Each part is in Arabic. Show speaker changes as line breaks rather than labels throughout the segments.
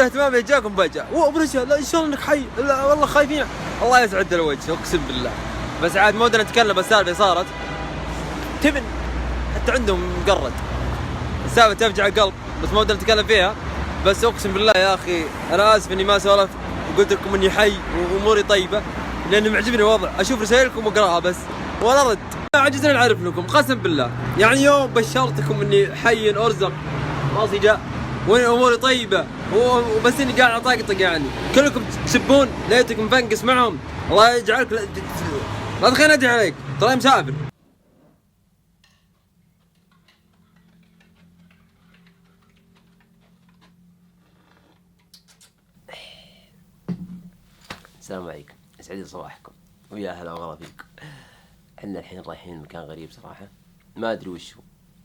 هذا الاهتمام يجاكم فجأة. برجع لا ان شاء الله انك حي، لا والله خايفين. الله يسعد الوجه اقسم بالله. بس عاد ما ودنا نتكلم، السالفة صارت تبن حتى عندهم مقرد، السالفة تفجع القلب، بس ما ودنا نتكلم فيها. بس اقسم بالله يا اخي انا اسف اني ما سولفت وقلت لكم اني حي واموري طيبة، لانه معجبني الوضع. اشوف رسائلكم واقراها بس ولا رد. عجزنا نعرف لكم قسم بالله. يعني يوم بشرتكم اني حي ارزق راسي جاء واموري طيبة وبس اني قاعد اطقطق، يعني كلكم تسبون ليتك مفنقس معهم. الله يجعلك لا تخليني ادعي عليك، ترى مسافر. السلام عليكم، يسعد لي صباحكم ويا هلا وغلا فيكم. احنا الحين رايحين مكان غريب صراحة، ما ادري وش هو،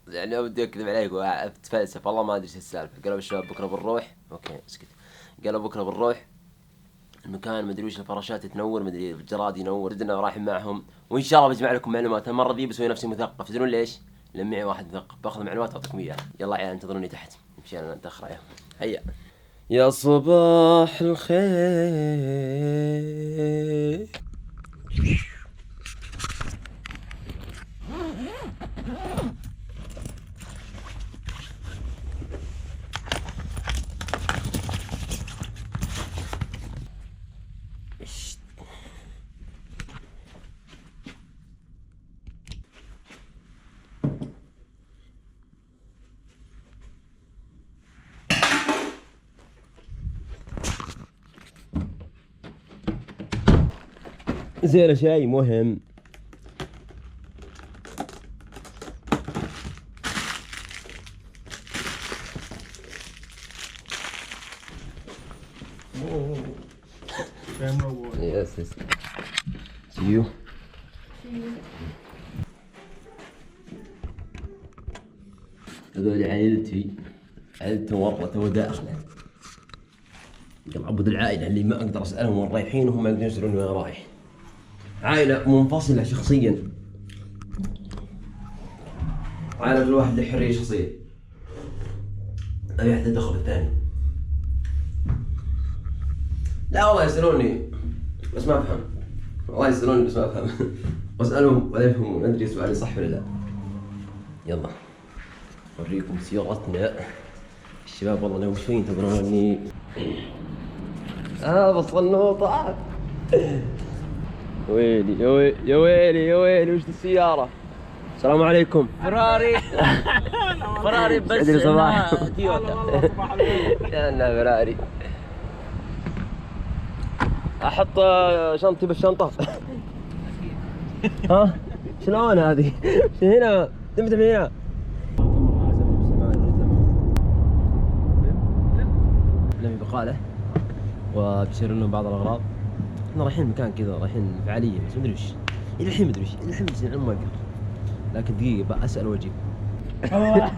يعني ودي اكذب عليك واتفلسف، والله ما ادري ايش السالفة. قالوا الشباب بكرة بنروح، اوكي اسكت، قالوا بكرة بنروح المكان، ما ادري وش، الفراشات تنور، ما ادري الجراد ينور، ادري رايحين معهم، وان شاء الله بجمع لكم معلومات. المرة دي بسوي نفسي مثقف، تدرون ليش؟ لان معي واحد مثقف، باخذ معلومات واعطيكم اياها. يلا عيال انتظروني تحت، مشي انا اتاخر عليهم. هيا. يا صباح الخير. زين شيء مهم. Yes, yes. See you. هذول عائلتي مرة تو داخلة. قال عبد العائلة اللي ما اقدر اسألهم وين رايحين وهم ما يقدرون يسألوني وين رايح. عائلة منفصلة شخصيا، عائلة كل واحد له حرية شخصية، أبي أحد يدخل الثاني. لا والله يسألوني بس ما أفهم، والله يسألوني بس ما أفهم. وأسألهم ولا يفهمون، أدري سؤالي صح ولا لا. يلا أوريكم سيارتنا. الشباب والله لهم شوي ينتظروني. بالصنوطة. ويلي يا ويلي يا ويلي يا ويلي، وش السيارة؟ السلام عليكم.
فراري. فراري بس
صباح
تويوتا.
يا أنا فراري. أحط شنطتي بالشنطة. ها؟ شلون هذه؟ هنا تمتم هنا. لم بقاله وبشير لهم بعض الأغراض. احنا رايحين مكان كذا، رايحين فعالية بس مدري وش. إلى الحين مدري وش، إلى الحين بس ما أقدر. لكن دقيقة أسأل وأجيب. الله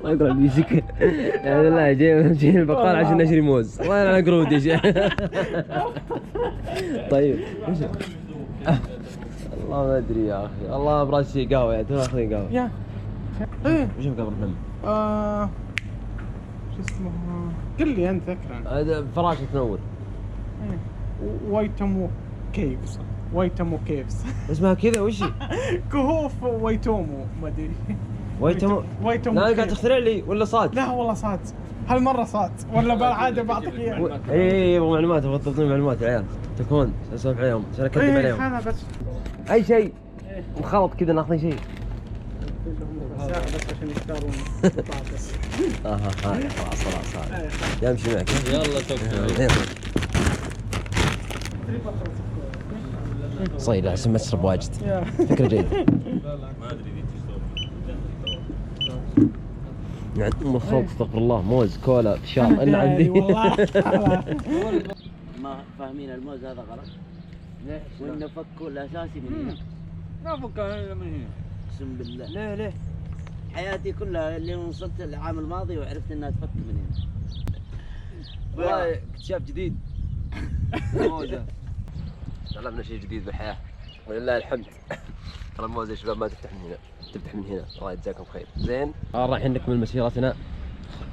يقرأ الميوزك. يا الله جاي البقال عشان نشري موز. الله يلعن قرود يا شيخ. طيب والله ما أدري يا أخي، الله أبرز شيء قهوة، يعني تونا أخذين قهوة.
يا ايه
وش قبل نم؟
شو اسمه؟ قل لي انت اكرم.
هذا فراشة تنور.
وايتومو كيفز. وايتومو كيفز.
اسمها كذا وش؟
كهوف وايتومو ما ادري.
وايتومو.
وايتومو.
لا قاعد تخترع لي ولا صاد؟
لا والله صاد. هالمرة صاد ولا بالعادة بعطيك اياه.
اي معلومات، ابغى تضبطون معلومات يا عيال. تكون اسولف عليهم عشان اكذب عليهم.
انا بس
اي شيء مخلط كذا ناخذ شيء.
بس عشان يختارون بطاطس.
خلاص يمشي معك.
يلا توكل.
صيد عشان ما تشرب واجد. فكرة جيدة.
ما ادري ذي
يعني ام الخلط استغفر الله، موز كولا فشار الا عندي.
والله
ما فاهمين الموز هذا غلط. وانه فكوا الاساسي من هنا.
ما فكها الا من هنا.
اقسم بالله.
ليه؟
حياتي كلها اللي وصلت العام الماضي وعرفت انها تفك من هنا.
والله اكتشاف جديد. موزة. تعلمنا شيء جديد بالحياة ولله الحمد. ترى الموزة يا شباب ما تفتح من هنا، تفتح من هنا. الله يجزاكم خير. زين رايحين نكمل مسيرتنا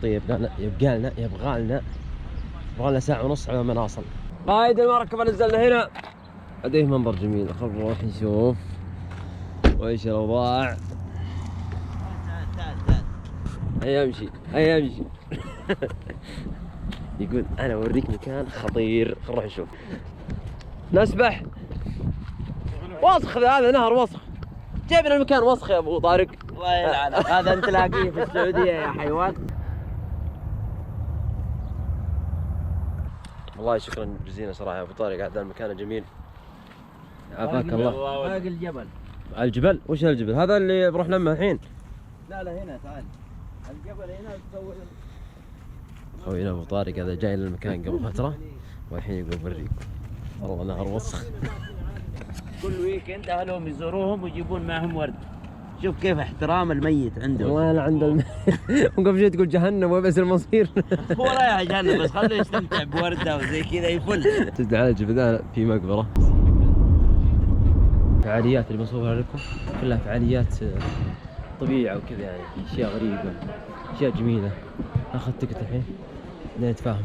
طيب يبغى لنا ساعة ونص على ما نوصل. قائد المركبة نزلنا هنا. لديه منظر جميل، خلينا نروح نشوف وإيش الأوضاع. هيا امشي. يقول أنا أوريك مكان خطير، نروح نشوف. نسبح. وسخ هذا نهر وسخ. جايبنا المكان وسخ يا أبو طارق.
الله يلعنك، هذا انت تلاقيه في السعودية يا حيوان.
والله شكرا جزيلا صراحة يا أبو طارق، هذا المكان جميل. عافاك الله.
باقي الجبل.
الجبل؟ وش الجبل؟ هذا اللي بروح لما الحين؟
لا هنا تعال. الجبل هنا تسوي.
خوينا أبو طارق هذا جاي للمكان قبل فترة والحين يقول بريكم. والله نهر وسخ.
كل ويكند اهلهم يزوروهم ويجيبون معهم ورد. شوف كيف احترام الميت عندهم.
والله أنا عند وقبل شوي تقول جهنم وبس المصير.
هو رايح جهنم بس خليه يستمتع بوردة وزي كذا يفل.
تدعي على الجبل في مقبرة. فعاليات اللي بنصورها لكم كلها فعاليات طبيعة وكذا، يعني أشياء غريبة، أشياء جميلة. ناخذ تكت الحين بدنا نتفاهم.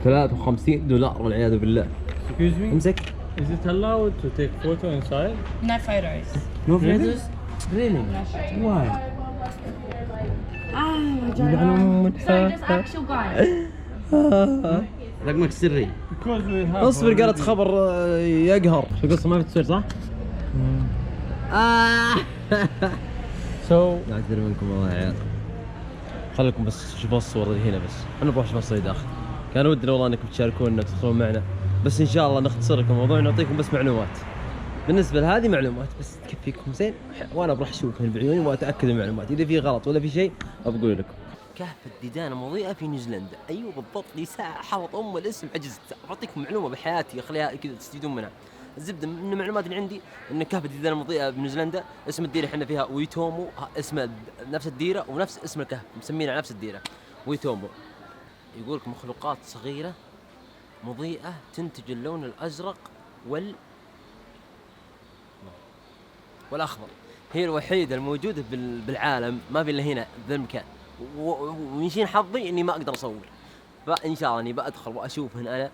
$53 والعياذ بالله.
Excuse me?
امسك.
Is it allowed to take photo inside?
No photos.
No photos? Really? Why?
Sorry, there's actual guys.
رقمك السري.
Because we have.
اصبر قرأت خبر يقهر. شو القصة ما في تصوير صح؟
So
اعتذر منكم والله يا عيال. خليكم بس شوفوا الصور اللي هنا بس. انا بروح اشوف الصور داخل. كان ودنا والله انكم تشاركونا تدخلون معنا، بس ان شاء الله نختصر لكم الموضوع ونعطيكم بس معلومات. بالنسبة لهذه معلومات بس تكفيكم زين، وانا بروح اشوفهم بعيوني واتاكد من المعلومات، اذا في غلط ولا في شيء بقول لكم. كهف الديدان المضيئة في نيوزيلندا، ايوه بالضبط، لي ساعة حفظ الاسم عجزت، بعطيكم معلومة بحياتي اخليها كذا تستفيدون منها. الزبدة من المعلومات اللي عندي ان كهف الديدان المضيئة بنيوزيلندا، اسم الديرة احنا فيها ويتومو، اسم نفس الديرة ونفس اسم الكهف، مسمينها نفس الديرة ويتومو. يقول لك مخلوقات صغيرة مضيئة تنتج اللون الازرق والاخضر، هي الوحيدة الموجودة بالعالم، ما في الا هنا ذا المكان، ويشين حظي اني ما اقدر اصور، فان شاء الله اني بادخل واشوفهن انا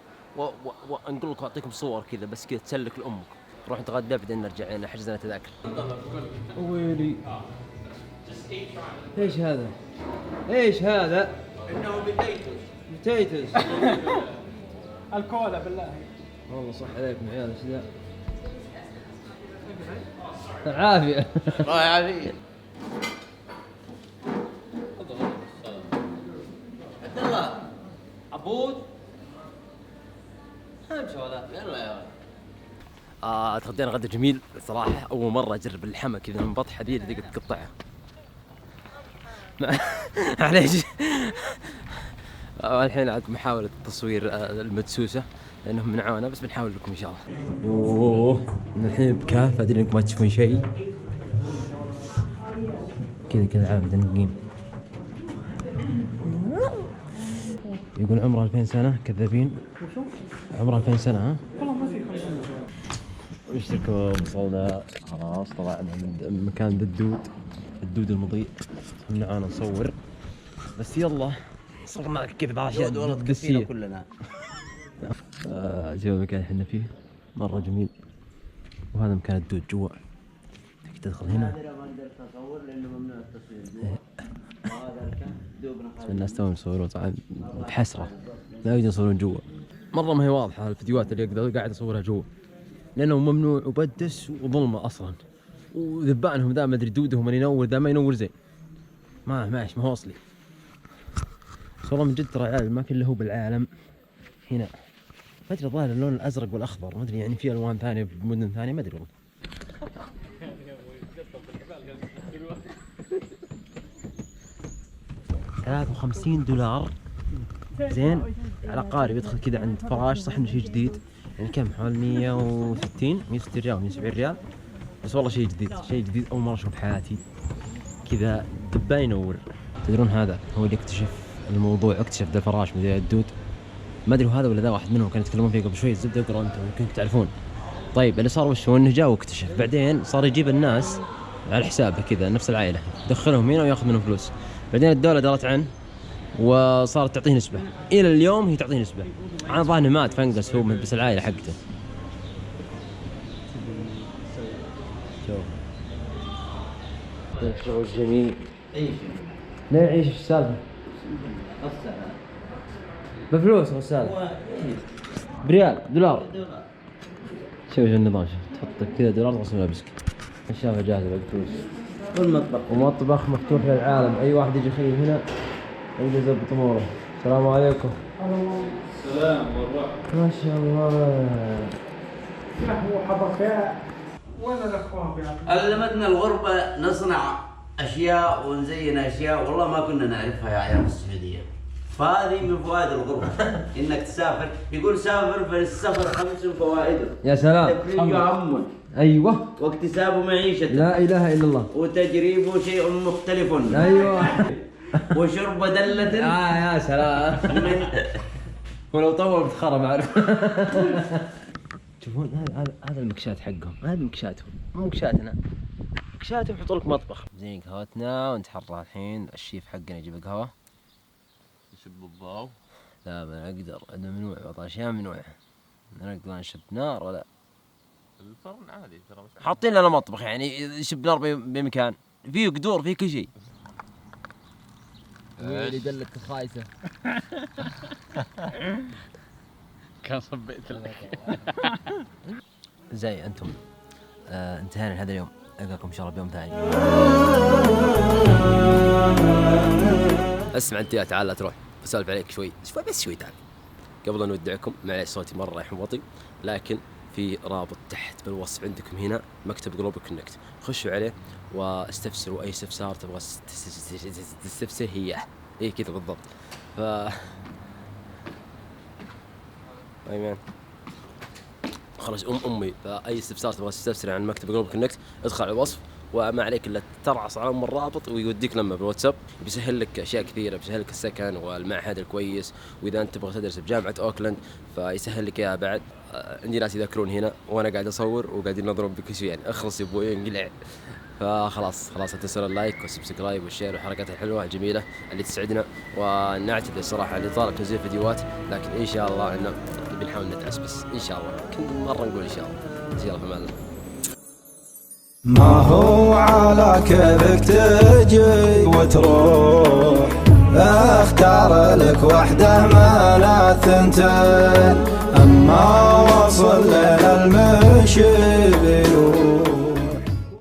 وانقل لكم اعطيكم صور كذا بس كذا تسلك لامك. نروح نتغدى بعدين نرجع، لنا حجزنا تذاكر. ويلي ايش هذا؟ انه بوتيتوز.
الكولا بالله.
والله صح عليكم عيال، ايش ذا؟ عافية.
الله يعافيك. عبد الله عبود امشي ولا يلا يا ولد.
تغدينا غدا جميل صراحة، أول مرة أجرب اللحمة كذا من بطحة ذي اللي تقدر تقطعها. معليش. الحين عاد محاولة تصوير المدسوسة لأنهم منعونا، بس بنحاول لكم إن شاء الله. أوه الحين بكهف، أدري إنكم ما تشوفون شيء. كذا عابد نقيم. يقول عمره 2000 سنة، كذابين. عمره 2000 سنة ها؟ والله ما في. وش لكم؟ وصلنا خلاص، طلعنا من مكان الدود المضيء، منعانا نصور بس يلا صورنا كذا بعض الاشياء
كثيرة كلنا.
جو المكان احنا فيه مرة جميل، وهذا مكان الدود جوا، تدخل هنا. الناس توهم يصورون طبعا بحسرة، لا يقدرون يصورون جوا، مرة ما هي واضحة الفيديوهات اللي قاعد اصورها جوا، لأنه ممنوع وبدس وظلمة أصلا، وذبانهم ذا ما أدري دودهم من ينور ذا ما ينور زين، ما هو أصلي. بس والله من جد ترى عيال ما في إلا هو بالعالم هنا، ما أدري الظاهر اللون الأزرق والأخضر، ما أدري يعني في ألوان ثانية بمدن ثانية ما أدري والله. $53 زين على قارب يدخل كذا عند فراش، صح انه شيء جديد يعني، كم حوالي 160 ريال 170 ريال، بس والله شيء جديد اول مره اشوف بحياتي كذا دبان ينور. تدرون هذا هو اللي اكتشف الموضوع، اكتشف ذا الفراش مدري الدود،
ما ادري هذا ولا ذا واحد منهم كانوا يتكلمون فيه قبل شوي الزبده يقرون انتم يمكن تعرفون. طيب اللي صار وش هو انه جاء واكتشف بعدين صار يجيب الناس على حسابه كذا نفس العائله يدخلهم هنا وياخذ منهم فلوس. بعدين الدوله درت عنه وصارت تعطيه نسبه الى اليوم هي تعطيه نسبه. انا ظاهر مات فانقص هو بس العائله حقته. شوف شغل جميل. لا يعيش السالفه بفلوس هو السالفه بريال دولار. شوف النظام شوف تحط كذا دولار تغسل ملابسك الشافه جاهزه بالفلوس.
والمطبخ
ومطبخ مفتوح للعالم اي واحد يجي يخيم هنا يقدر يضبط اموره. السلام عليكم.
السلام والرحمة.
ما شاء الله.
هو حضر فيها وين الاخوان يعني؟
علمتنا الغربة نصنع أشياء ونزين أشياء والله ما كنا نعرفها يا عيال السعودية. فهذه من فوائد الغربة إنك تسافر. يقول سافر فالسفر 5 فوائده.
يا سلام.
تفريج عمه.
ايوه.
واكتساب معيشة.
لا اله الا الله.
وتجريب شيء مختلف.
ايوه.
وشرب دلة.
يا سلام. ولو طول بتخرب عارف. تشوفون هذا المكشات حقهم. هذه مكشاتهم مو مكشاتنا. مكشاتهم يحطوا لك مطبخ. زين قهوتنا ونتحرى الحين. الشيف حقنا يجيب قهوه.
يشب الضاو.
لا ما اقدر عندنا ممنوع بعض الاشياء ممنوعه. نقدر نشب نار ولا
الفرن عادي ترى مش
حاطين لنا مطبخ يعني يشب نار بمكان فيه قدور فيه كل شيء. اللي قال لك خايسه
كان صبيت لك.
زي انتم انتهينا لهذا اليوم. القاكم ان شاء الله بيوم ثاني. اسمع انت يا تعال لا تروح بسولف عليك شوي بس شوي تعال قبل ان نودعكم. معليش صوتي مره رايح بطيء لكن في رابط تحت بالوصف عندكم هنا مكتب جلوبال كونكت. خشوا عليه واستفسروا اي استفسار تبغى تستفسر هي ايه كذا بالضبط. ف ايمان خرج امي فاي استفسار تبغى تستفسر عن مكتب جلوبال كونكت ادخل على الوصف وما عليك الا ترعص على الرابط ويوديك لما بالواتساب. بيسهل لك اشياء كثيره بيسهل لك السكن والمعهد الكويس واذا انت تبغى تدرس بجامعه اوكلاند فيسهل لك اياها بعد. عندي ناس يذكرون هنا وانا قاعد اصور وقاعد ينظرون بكل شيء يعني اخلص يا ابوي انقلع. فخلاص لا تنسون اللايك والسبسكرايب والشير والحركات الحلوه الجميله اللي تسعدنا. ونعتذر صراحه اللي طالب تنزيل فيديوهات لكن ان شاء الله انه بنحاول ندعس بس ان شاء الله كل مره نقول ان شاء الله. يلا في امان الله.
ما هو على كيفك تجي وتروح اختار لك وحده ما لا ثنتين. اما وصل للمشي